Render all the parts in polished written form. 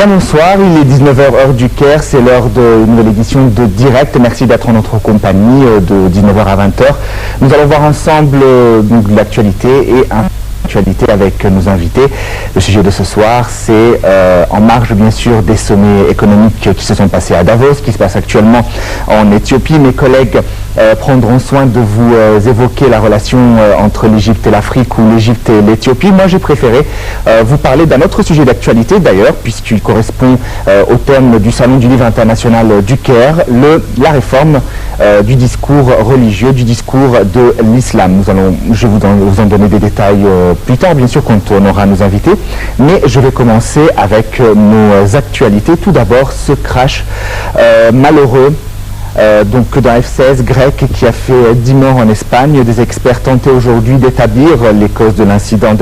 Bien bonsoir, il est 19h heure du Caire, c'est l'heure d'une nouvelle édition de Direct. Merci d'être en notre compagnie de 19h à 20h. Nous allons voir ensemble l'actualité et actualité avec nos invités. Le sujet de ce soir, c'est en marge bien sûr des sommets économiques qui se sont passés à Davos, qui se passe actuellement en Éthiopie. Mes collègues prendront soin de vous évoquer la relation entre l'Égypte et l'Afrique ou l'Égypte et l'Éthiopie. Moi, j'ai préféré vous parler d'un autre sujet d'actualité d'ailleurs, puisqu'il correspond au thème du Salon du Livre international du Caire, la réforme du discours religieux, du discours de l'islam. Je vais vous en donner des détails plus tard, bien sûr, quand on aura nos invités. Mais je vais commencer avec nos actualités. Tout d'abord, ce crash malheureux dans F-16 grec qui a fait 10 morts en Espagne. Des experts tentaient aujourd'hui d'établir les causes de l'accident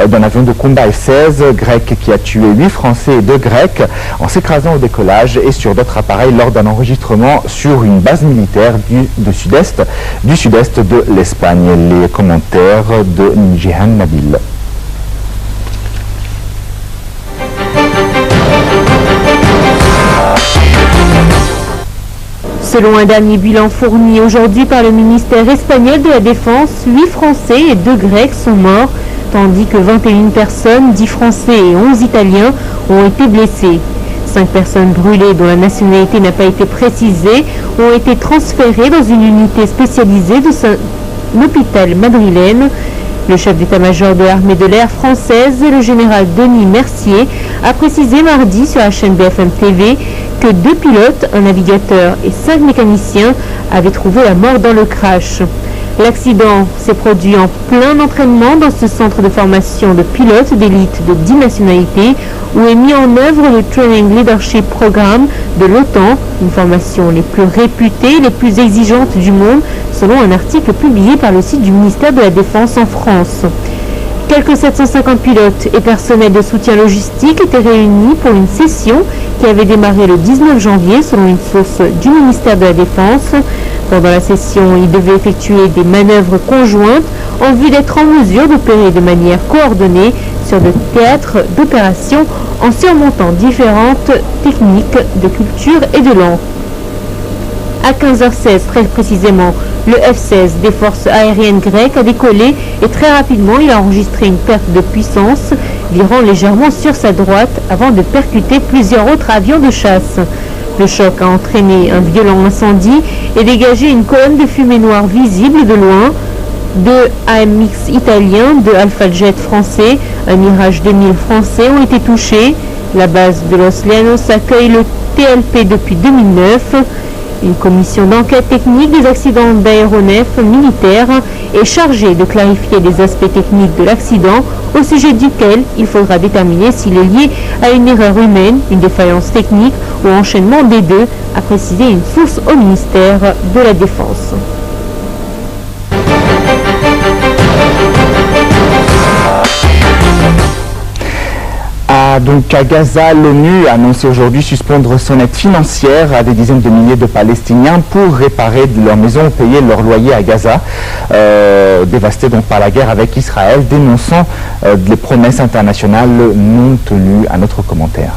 d'un avion de combat F-16 grec qui a tué 8 Français et 2 Grecs en s'écrasant au décollage et sur d'autres appareils lors d'un enregistrement sur une base militaire du sud-est de l'Espagne. Les commentaires de Njihan Nabil. Selon un dernier bilan fourni aujourd'hui par le ministère espagnol de la Défense, 8 Français et 2 Grecs sont morts, tandis que 21 personnes, 10 Français et 11 Italiens, ont été blessés. 5 personnes brûlées dont la nationalité n'a pas été précisée ont été transférées dans une unité spécialisée de son hôpital madrilène. Le chef d'état-major de l'armée de l'air française, le général Denis Mercier, a précisé mardi sur la chaîne BFM TV que 2 pilotes, un navigateur et 5 mécaniciens avaient trouvé la mort dans le crash. L'accident s'est produit en plein entraînement dans ce centre de formation de pilotes d'élite de 10 nationalités où est mis en œuvre le Training Leadership Programme de l'OTAN, une formation les plus réputées et les plus exigeantes du monde, selon un article publié par le site du ministère de la Défense en France. Quelques 750 pilotes et personnels de soutien logistique étaient réunis pour une session qui avait démarré le 19 janvier selon une source du ministère de la Défense. Pendant la session, ils devaient effectuer des manœuvres conjointes en vue d'être en mesure d'opérer de manière coordonnée sur des théâtres d'opération en surmontant différentes techniques de culture et de langue. À 15h16, très précisément, le F-16 des forces aériennes grecques a décollé et très rapidement il a enregistré une perte de puissance, virant légèrement sur sa droite avant de percuter plusieurs autres avions de chasse. Le choc a entraîné un violent incendie et dégagé une colonne de fumée noire visible de loin. 2 AMX italiens, 2 Alpha Jet français, un Mirage 2000 français ont été touchés. La base de Los Llanos accueille le TLP depuis 2009. Une commission d'enquête technique des accidents d'aéronefs militaires est chargée de clarifier les aspects techniques de l'accident, au sujet duquel il faudra déterminer s'il est lié à une erreur humaine, une défaillance technique ou enchaînement des deux, a précisé une source au ministère de la Défense. Donc à Gaza, l'ONU a annoncé aujourd'hui suspendre son aide financière à des dizaines de milliers de Palestiniens pour réparer leurs maisons ou payer leur loyer à Gaza, dévastés donc par la guerre avec Israël, dénonçant les promesses internationales non tenues. À notre commentaire.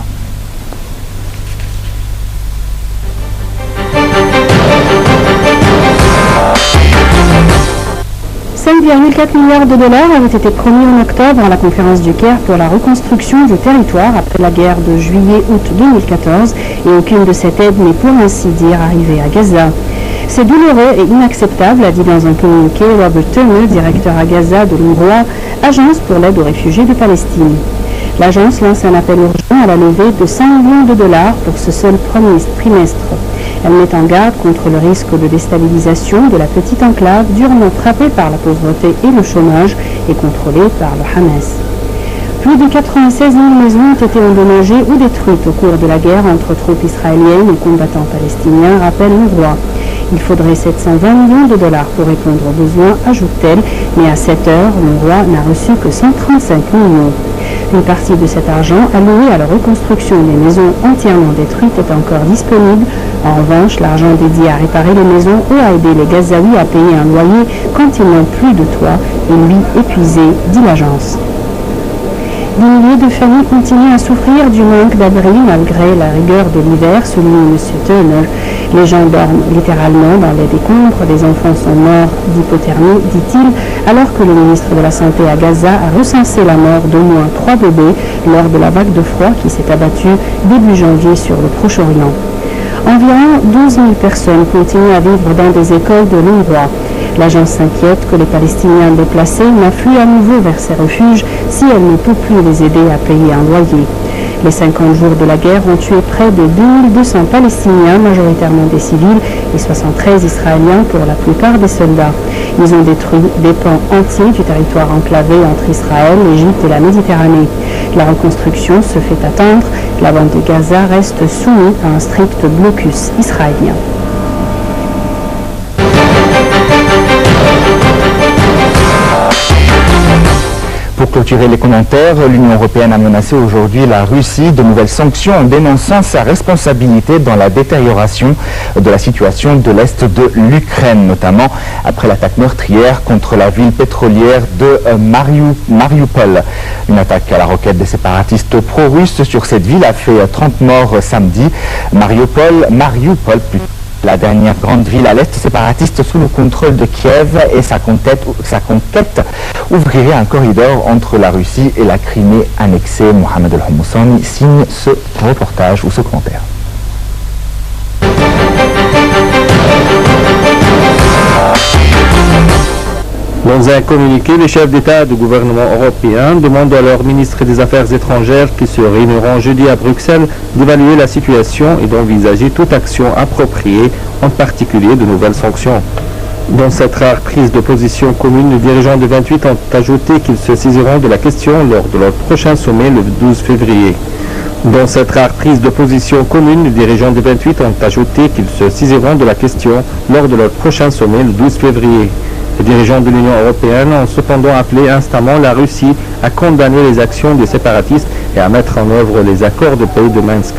5,4 milliards de dollars avaient été promis en octobre à la conférence du Caire pour la reconstruction du territoire après la guerre de juillet-août 2014 et aucune de cette aide n'est pour ainsi dire arrivée à Gaza. C'est douloureux et inacceptable, a dit dans un communiqué Robert Turner, directeur à Gaza de l'UNRWA, agence pour l'aide aux réfugiés de Palestine. L'agence lance un appel urgent à la levée de 5 millions de dollars pour ce seul premier trimestre. Elle met en garde contre le risque de déstabilisation de la petite enclave durement frappée par la pauvreté et le chômage et contrôlée par le Hamas. Plus de 96 000 maisons ont été endommagées ou détruites au cours de la guerre entre troupes israéliennes et combattants palestiniens, rappelle l'UNRWA. Il faudrait 720 millions de dollars pour répondre aux besoins, ajoute-t-elle, mais à cette heure, l'UNRWA n'a reçu que 135 millions. Une partie de cet argent alloué à la reconstruction des maisons entièrement détruites est encore disponible. En revanche, l'argent dédié à réparer les maisons ou à aider les Gazaouis à payer un loyer quand ils n'ont plus de toit est lui épuisé, dit l'agence. Des milliers de familles continuent à souffrir du manque d'abri malgré la rigueur de l'hiver, souligne M. Turner. Les gens dorment littéralement dans les décombres, des enfants sont morts d'hypothermie, dit-il, alors que le ministre de la Santé à Gaza a recensé la mort d'au moins 3 bébés lors de la vague de froid qui s'est abattue début janvier sur le Proche-Orient. Environ 12 000 personnes continuent à vivre dans des écoles de l'UNRWA. L'agence s'inquiète que les Palestiniens déplacés n'affluent à nouveau vers ces refuges si elle ne peut plus les aider à payer un loyer. Les 50 jours de la guerre ont tué près de 2200 Palestiniens, majoritairement des civils, et 73 Israéliens pour la plupart des soldats. Ils ont détruit des pans entiers du territoire enclavé entre Israël, l'Égypte et la Méditerranée. La reconstruction se fait attendre. La bande de Gaza reste soumise à un strict blocus israélien. Pour clôturer les commentaires, l'Union européenne a menacé aujourd'hui la Russie de nouvelles sanctions en dénonçant sa responsabilité dans la détérioration de la situation de l'Est de l'Ukraine, notamment après l'attaque meurtrière contre la ville pétrolière de Mariupol. Une attaque à la roquette des séparatistes pro-russes sur cette ville a fait 30 morts samedi. Mariupol plutôt. La dernière grande ville à l'est séparatiste sous le contrôle de Kiev et sa conquête ouvrirait un corridor entre la Russie et la Crimée annexée. Mohamed El-Homossani signe ce reportage ou ce commentaire. Dans un communiqué, les chefs d'État du gouvernement européen demandent à leurs ministres des Affaires étrangères qui se réuniront jeudi à Bruxelles d'évaluer la situation et d'envisager toute action appropriée, en particulier de nouvelles sanctions. Dans cette rare prise de position commune, les dirigeants des 28 ont ajouté qu'ils se saisiront de la question lors de leur prochain sommet le 12 février. Dans cette rare prise de position commune, les dirigeants des 28 ont ajouté qu'ils se saisiront de la question lors de leur prochain sommet le 12 février. Les dirigeants de l'Union européenne ont cependant appelé instamment la Russie à condamner les actions des séparatistes et à mettre en œuvre les accords de paix de Minsk.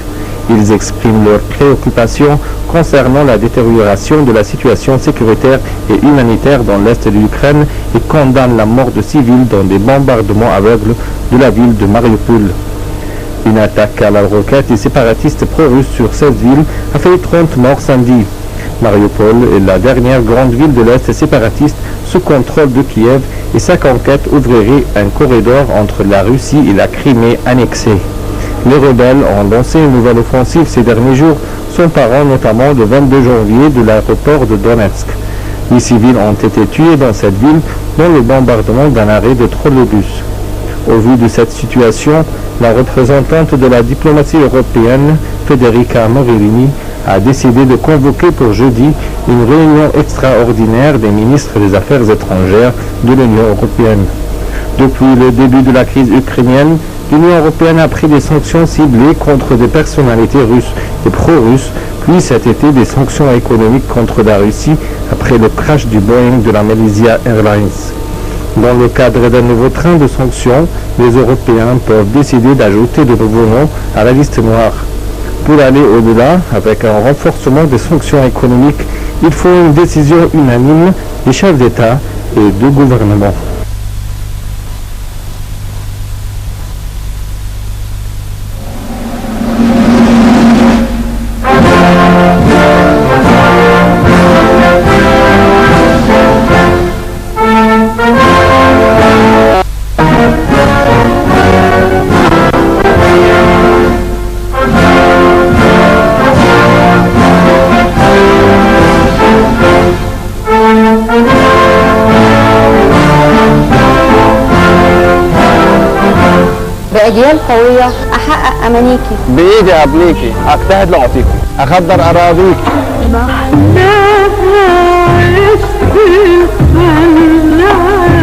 Ils expriment leurs préoccupations concernant la détérioration de la situation sécuritaire et humanitaire dans l'est de l'Ukraine et condamnent la mort de civils dans des bombardements aveugles de la ville de Mariupol. Une attaque à la roquette des séparatistes pro-russes sur cette ville a fait 30 morts samedi. Mariupol est la dernière grande ville de l'Est séparatiste sous contrôle de Kiev et sa conquête ouvrirait un corridor entre la Russie et la Crimée annexée. Les rebelles ont lancé une nouvelle offensive ces derniers jours, s'emparant notamment le 22 janvier de l'aéroport de Donetsk. 8 civils ont été tués dans cette ville dans le bombardement d'un arrêt de trolleybus. Au vu de cette situation, la représentante de la diplomatie européenne, Federica Mogherini, a décidé de convoquer pour jeudi une réunion extraordinaire des ministres des Affaires étrangères de l'Union européenne. Depuis le début de la crise ukrainienne, l'Union européenne a pris des sanctions ciblées contre des personnalités russes et pro-russes, puis cet été des sanctions économiques contre la Russie après le crash du Boeing de la Malaysia Airlines. Dans le cadre d'un nouveau train de sanctions, les Européens peuvent décider d'ajouter de nouveaux noms à la liste noire. Pour aller au-delà, avec un renforcement des sanctions économiques, il faut une décision unanime des chefs d'État et de gouvernement. بأجيال قوية أحقق أمانيكي بإيدي أبنيكي أجتهد لأعطيكي أخضر أراضيكي محلاها عشق الخلال